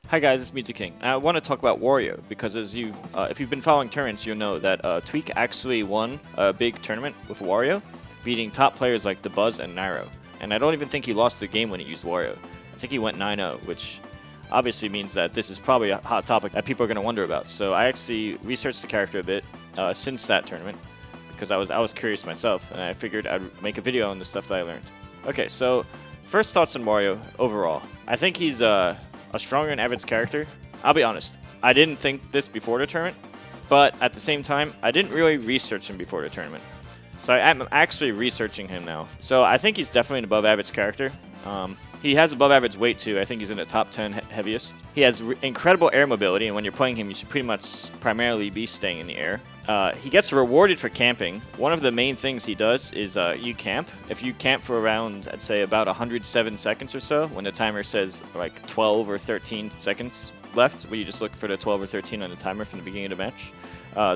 Hi guys, it's M2K. I want to talk about Wario because if you've been following tournaments, you'll know that Tweek actually won a big tournament with Wario, beating top players like the Buzz and Nairo. And I don't even think he lost the game when he used Wario. I think he went 9-0, which obviously means that this is probably a hot topic that people are going to wonder about. So I actually researched the character a bit since that tournament because I was curious myself, and I figured I'd make a video on the stuff that I learned. Okay, so first thoughts on Wario overall. I think he's a stronger than average character. I'll be honest, I didn't think this before the tournament, but at the same time, I didn't really research him before the tournament. So I'm actually researching him now. So I think he's definitely an above average character. He has above average weight too. I think he's in the top 10 heaviest. He has incredible air mobility, and when you're playing him, you should pretty much primarily be staying in the air. He gets rewarded for camping. One of the main things he does is you camp. If you camp for around, I'd say about 107 seconds or so, when the timer says like 12 or 13 seconds left, where you just look for the 12 or 13 on the timer from the beginning of the match,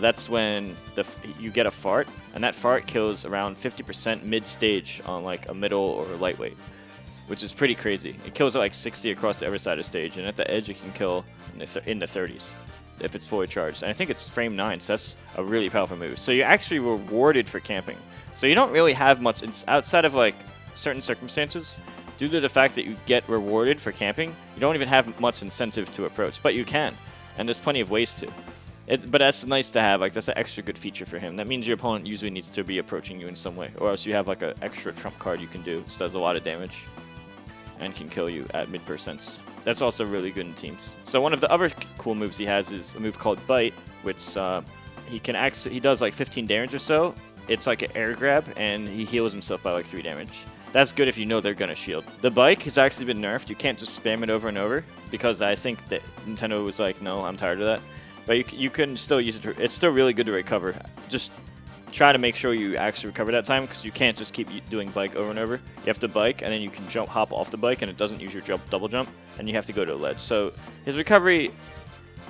that's when you get a fart, and that fart kills around 50% mid-stage on like a middle or a lightweight, which is pretty crazy. It kills at like 60 across the other side of the stage, and at the edge it can kill in the 30s if it's fully charged. And I think it's frame 9, so that's a really powerful move. So you're actually rewarded for camping. So you don't really have much outside of like certain circumstances. Due to the fact that you get rewarded for camping, you don't even have much incentive to approach, but you can, and there's plenty of ways to. But that's nice to have. Like, that's an extra good feature for him. That means your opponent usually needs to be approaching you in some way, or else you have like an extra trump card you can do, which does a lot of damage and can kill you at mid-percents. That's also really good in teams. So one of the other cool moves he has is a move called Bite, which he does like 15 damage or so. It's like an air grab, and he heals himself by like 3 damage. That's good if you know they're gonna shield. The bike has actually been nerfed. You can't just spam it over and over, because I think that Nintendo was like, no, I'm tired of that. But you can still use it. It's still really good to recover. Just try to make sure you actually recover that time, because you can't just keep doing bike over and over. You have to bike, and then you can hop off the bike, and it doesn't use your double jump, and you have to go to a ledge. So his recovery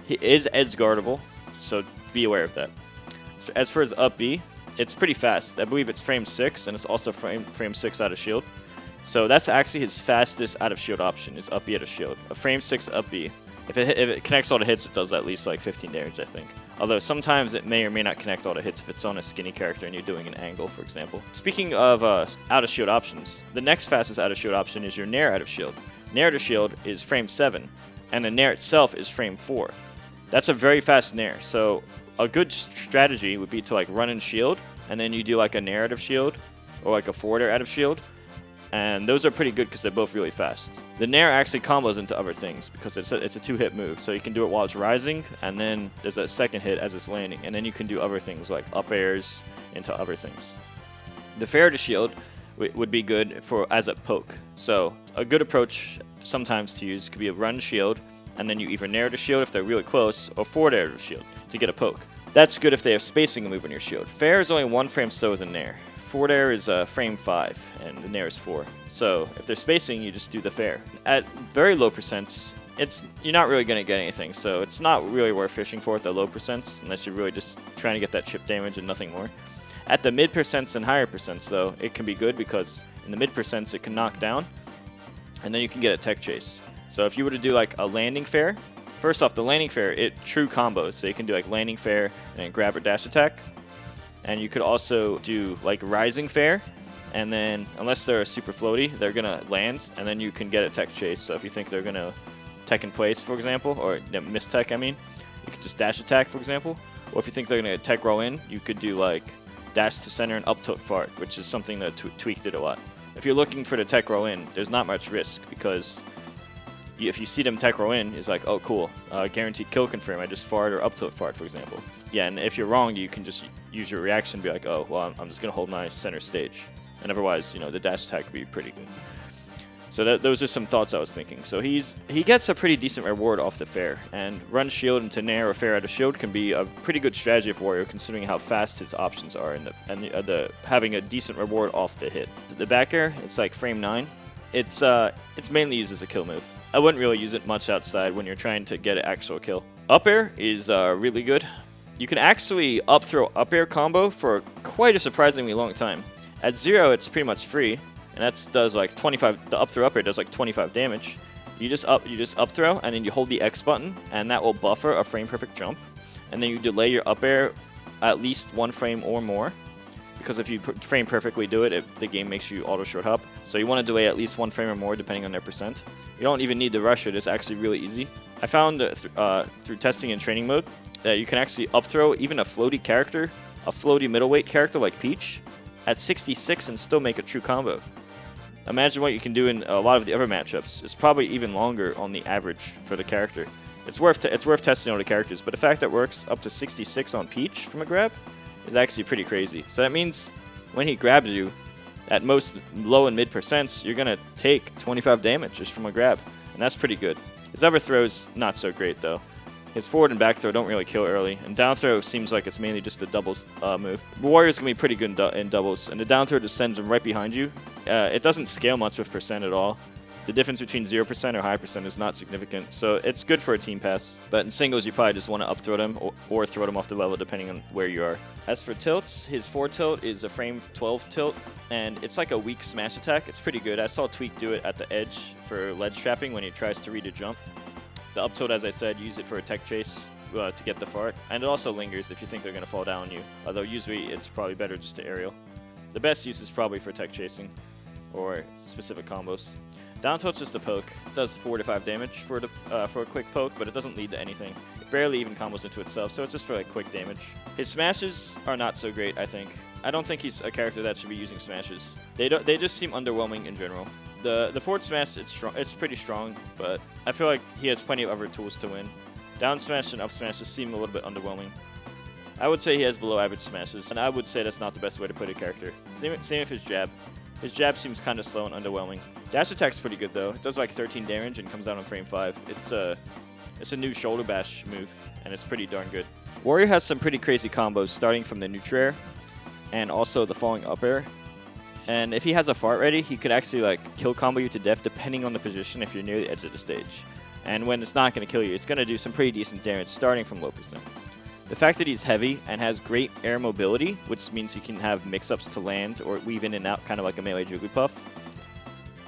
is edge guardable, so be aware of that. As for his up B, it's pretty fast. I believe it's frame 6, and it's also frame 6 out of shield. So that's actually his fastest out of shield option, is up B out of shield. A frame 6 up B. If it connects all the hits, it does at least like 15 damage, I think. Although sometimes it may or may not connect all the hits if it's on a skinny character and you're doing an angle, for example. Speaking of out of shield options, the next fastest out of shield option is your Nair out of shield. Nair out of shield is frame 7, and the Nair itself is frame 4. That's a very fast Nair. So a good strategy would be to like run and shield, and then you do like a Nair out of shield, or like a forward air out of shield. And those are pretty good because they're both really fast. The Nair actually combos into other things because it's a 2-hit move. So you can do it while it's rising, and then there's a second hit as it's landing. And then you can do other things like up airs into other things. The fair to shield would be good as a poke. So a good approach sometimes to use could be a run shield, and then you either Nair to shield if they're really close, or forward air to shield to get a poke. That's good if they have spacing to move on your shield. Fair is only 1 frame slower than Nair. Forward air is frame 5, and the Nair is 4. So if they're spacing, you just do the fair. At very low percents, you're not really going to get anything, so it's not really worth fishing for at the low percents, unless you're really just trying to get that chip damage and nothing more. At the mid percents and higher percents, though, it can be good because in the mid percents it can knock down, and then you can get a tech chase. So if you were to do like a landing fair, first off, the landing fair, it true combos, so you can do like landing fair and then grab or dash attack. And you could also do like rising fair, and then unless they're super floaty, they're gonna land, and then you can get a tech chase. So if you think they're gonna tech in place, for example, or miss tech, I mean, you could just dash attack, for example. Or if you think they're gonna tech roll in, you could do like dash to center and up tilt fart, which is something that Tweek did a lot. If you're looking for the tech roll in, there's not much risk because if you see them tech roll in, it's like, oh cool, guaranteed kill confirm, I just fart or up tilt fart, for example. Yeah, and if you're wrong, you can just use your reaction and be like, oh, well, I'm just going to hold my center stage. And otherwise, the dash attack would be pretty good. So those are some thoughts I was thinking. So he gets a pretty decent reward off the fair, and run shield into Nair or fair out of shield can be a pretty good strategy for Wario, considering how fast his options are and having a decent reward off the hit. The back air, it's like frame 9. It's mainly used as a kill move. I wouldn't really use it much outside when you're trying to get an actual kill. Up air is really good. You can actually up throw up air combo for quite a surprisingly long time. At 0, it's pretty much free, and that does like 25. The up throw up air does like 25 damage. You just up throw, and then you hold the X button, and that will buffer a frame perfect jump. And then you delay your up air at least 1 frame or more, because if you frame perfectly do it, the game makes you auto short hop. So you want to delay at least 1 frame or more depending on their percent. You don't even need to rush it. It's actually really easy. I found through testing in training mode that you can actually up throw even a floaty character, a floaty middleweight character like Peach, at 66 and still make a true combo. Imagine what you can do in a lot of the other matchups. It's probably even longer on the average for the character. It's worth testing all the characters, but the fact that it works up to 66 on Peach from a grab is actually pretty crazy. So that means when he grabs you, at most low and mid percents, you're gonna take 25 damage just from a grab, and that's pretty good. His other throws not so great though. His forward and back throw don't really kill early, and down throw seems like it's mainly just a doubles move. The Warrior's gonna be pretty good in doubles, and the down throw just sends him right behind you. It doesn't scale much with percent at all. The difference between 0% or high percent is not significant, so it's good for a team pass. But in singles, you probably just want to up throw them or throw them off the level depending on where you are. As for tilts, his forward tilt is a frame 12 tilt, and it's like a weak smash attack. It's pretty good. I saw Tweek do it at the edge for ledge trapping when he tries to read a jump. The up tilt, as I said, use it for a tech chase to get the fart, and it also lingers if you think they're going to fall down on you, although usually it's probably better just to aerial. The best use is probably for tech chasing or specific combos. Down tilt's just a poke. It does 4 to 5 damage for a quick poke, but it doesn't lead to anything. It barely even combos into itself, so it's just for like quick damage. His smashes are not so great, I think. I don't think he's a character that should be using smashes. They just seem underwhelming in general. The forward smash, it's pretty strong, but I feel like he has plenty of other tools to win. Down smash and up smash just seem a little bit underwhelming. I would say he has below average smashes, and I would say that's not the best way to put a character. Same with his jab. His jab seems kind of slow and underwhelming. Dash attack's pretty good though. It does like 13 damage and comes down on frame 5. It's a new shoulder bash move, and it's pretty darn good. Wario has some pretty crazy combos, starting from the neutral air and also the falling up air. And if he has a fart ready, he could actually like kill combo you to death depending on the position if you're near the edge of the stage. And when it's not going to kill you, it's going to do some pretty decent damage starting from low percent. The fact that he's heavy and has great air mobility, which means he can have mix-ups to land or weave in and out kind of like a melee Jigglypuff,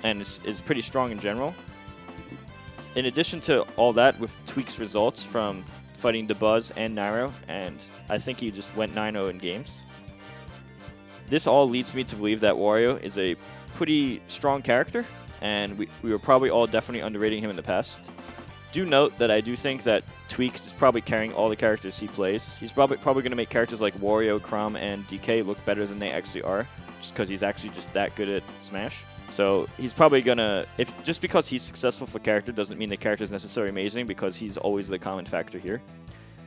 and is pretty strong in general. In addition to all that, with Tweek's results from fighting the Buzz and Nairo, and I think he just went 9-0 in games, this all leads me to believe that Wario is a pretty strong character, and we were probably all definitely underrating him in the past. Do note that I do think that Tweek is probably carrying all the characters he plays. He's probably going to make characters like Wario, Chrom, and DK look better than they actually are, just because he's actually just that good at Smash. So he's probably going to, just because he's successful for character doesn't mean the character is necessarily amazing, because he's always the common factor here.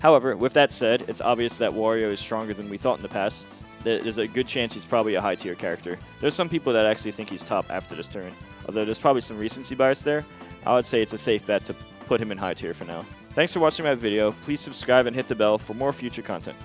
However, with that said, it's obvious that Wario is stronger than we thought in the past. There's a good chance he's probably a high-tier character. There's some people that actually think he's top after this turn, although there's probably some recency bias there. I would say it's a safe bet to put him in high tier for now. Thanks for watching my video. Please subscribe and hit the bell for more future content.